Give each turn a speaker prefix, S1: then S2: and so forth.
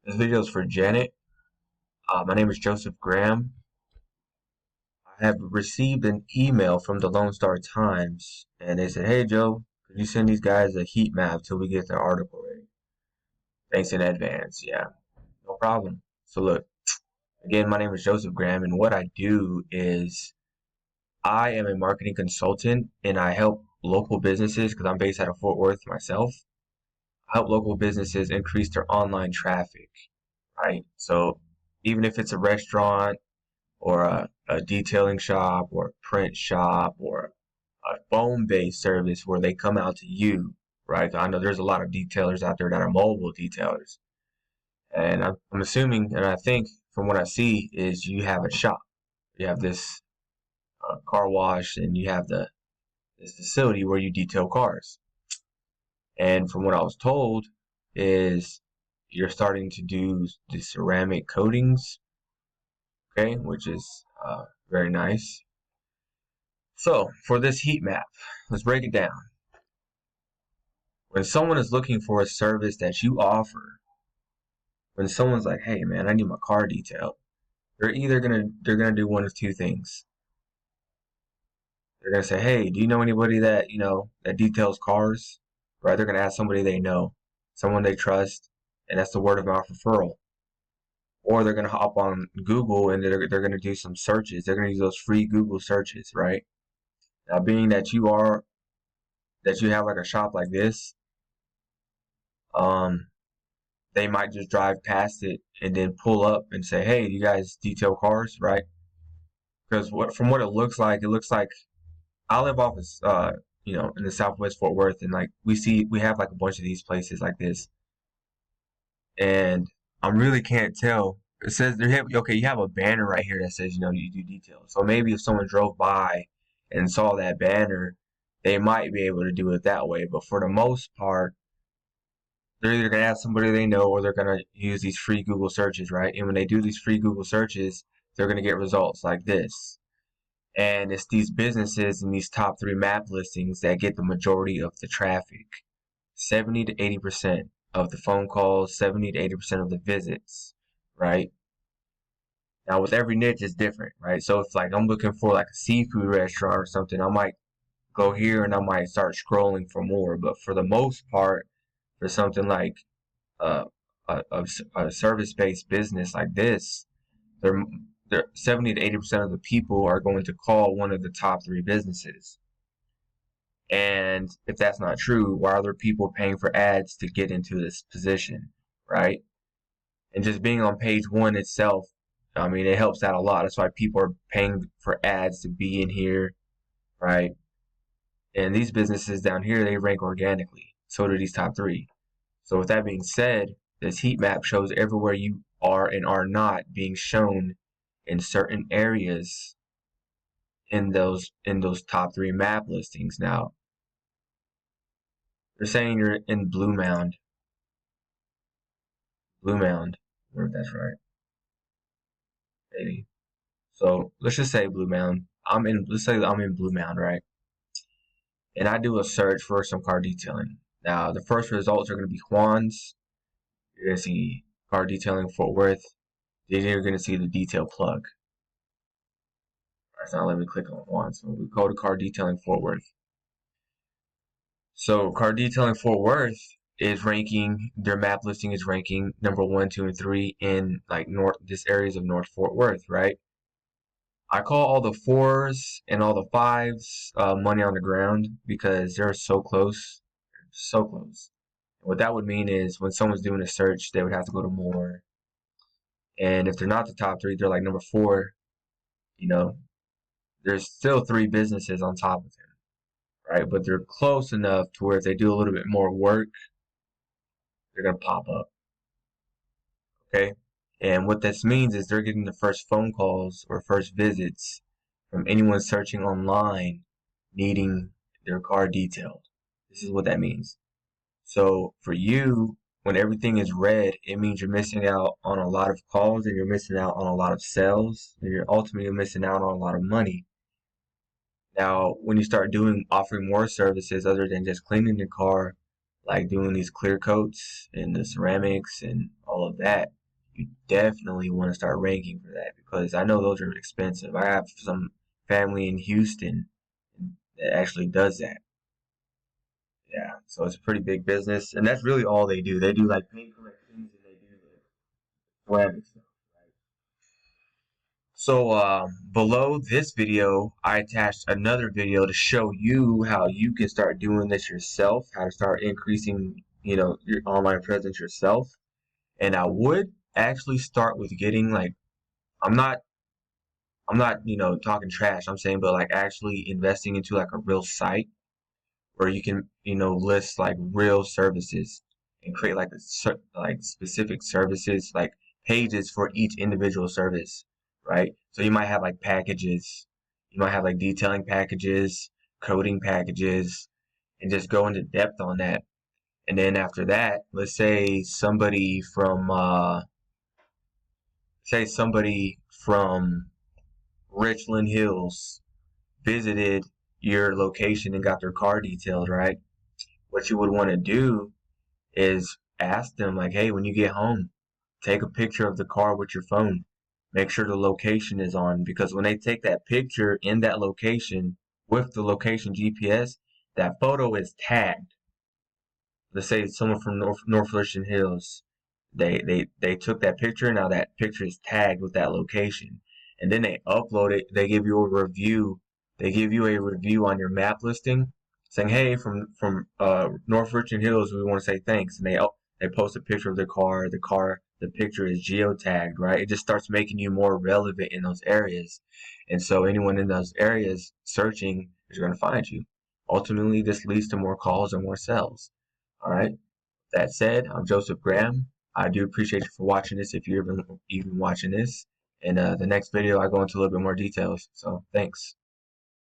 S1: This video is for Janet. My name is Joseph Graham. I have received an email from the Lone Star Times, and they said, "Hey Joe, could you send these guys a heat map till we get their article ready? Thanks in advance." Yeah, no problem. So look, again, my name is Joseph Graham, and what I do is I am a marketing consultant, and I help local businesses because I'm based out of Fort Worth myself. I help local businesses increase their online traffic, right? So even if it's a restaurant or a detailing shop or a print shop or a phone-based service where they come out to you, right? I know there's a lot of detailers out there that are mobile detailers. And I'm assuming, and I think from what I see, is you have a shop. You have this car wash and you have this facility where you detail cars. And from what I was told is you're starting to do the ceramic coatings, okay, which is very nice. So, for this heat map, let's break it down. When someone is looking for a service that you offer, when someone's like, "Hey man, I need my car detailed," they're gonna do one of two things. They're gonna say, "Hey, do you know anybody that that details cars?" Right? They're gonna ask somebody they know, someone they trust, and that's the word of mouth referral. Or they're gonna hop on Google and they're gonna do some searches. They're gonna use those free Google searches, right? Now, being that you have like a shop like this, um, they might just drive past it and then pull up and say, "Hey, you guys detail cars, right?" Because from what it looks like I live off of in the Southwest Fort Worth, and like we have like a bunch of these places like this, and I really can't tell. It says okay, you have a banner right here that says you do details. So maybe if someone drove by and saw that banner, they might be able to do it that way. But for the most part, they're either gonna ask somebody they know or they're gonna use these free Google searches, right? And when they do these free Google searches, they're gonna get results like this. And it's these businesses and these top three map listings that get the majority of the traffic. 70 to 80% of the phone calls, 70 to 80% of the visits, right? Now with every niche is different, right? So if like I'm looking for like a seafood restaurant or something, I might go here and I might start scrolling for more. But for the most part, for something like uh, a service-based business like this, they're, they're 70 to 80% of the people are going to call one of the top three businesses. And if that's not true, why are there people paying for ads to get into this position, right? And just being on page one itself, I mean, it helps out a lot. That's why people are paying for ads to be in here, right? And these businesses down here, they rank organically. So do these top three. So with that being said, this heat map shows everywhere you are and are not being shown in certain areas in those top three map listings. Now, they're saying you're in Blue Mound. Blue Mound. I wonder if that's right. Maybe. So let's just say Blue Mound. Let's say I'm in Blue Mound, right? And I do a search for some car detailing. Now, the first results are going to be Juan's. You're going to see car detailing Fort Worth. Then you're going to see the detail plug. All right, so now let me click on Juan. So we go to car detailing Fort Worth. So car detailing Fort Worth is ranking, their map listing is ranking number 1, 2, and 3 in like this areas of North Fort Worth, right? I call all the fours and all the fives money on the ground because they're so close, so close. And what that would mean is when someone's doing a search, they would have to go to more. And if they're not the top three, they're like number four. You know, there's still three businesses on top of him, right? But they're close enough to where if they do a little bit more work, they're gonna pop up. Okay. And what this means is they're getting the first phone calls or first visits from anyone searching online needing their car detailed. This is what that means. So for you, when everything is red, it means you're missing out on a lot of calls and you're missing out on a lot of sales and you're ultimately missing out on a lot of money. Now, when you start offering more services other than just cleaning the car, like doing these clear coats and the ceramics and all of that, you definitely want to start ranking for that because I know those are expensive. I have some family in Houston that actually does that. Yeah, so it's a pretty big business, and that's really all they do. They do like paint collections and they do like ceramic stuff. Right? So below this video, I attached another video to show you how you can start doing this yourself, how to start increasing, your online presence yourself. And I would actually start with getting like, I'm not, talking trash. I'm saying, but like actually investing into like a real site where you can, list like real services and create like like specific services, like pages for each individual service, right? So you might have like packages, you might have like detailing packages, coding packages, and just go into depth on that. And then after that, let's say somebody from Richland Hills visited your location and got their car detailed, right? What you would want to do is ask them like, hey, when you get home, take a picture of the car with your phone. Make sure the location is on because when they take that picture in that location with the location GPS, that photo is tagged. Let's say someone from North Richland Hills, they took that picture. Now that picture is tagged with that location, and then they upload it. They give you a review. They give you a review on your map listing, saying, "Hey, from North Richland Hills, we want to say thanks." And they post a picture of the car. The picture is geotagged, right? It just starts making you more relevant in those areas, and so anyone in those areas searching is going to find you. Ultimately, this leads to more calls and more sales. All right. That said, I'm Joseph Graham. I do appreciate you for watching this if you're even watching this. And the next video, I go into a little bit more details. So thanks.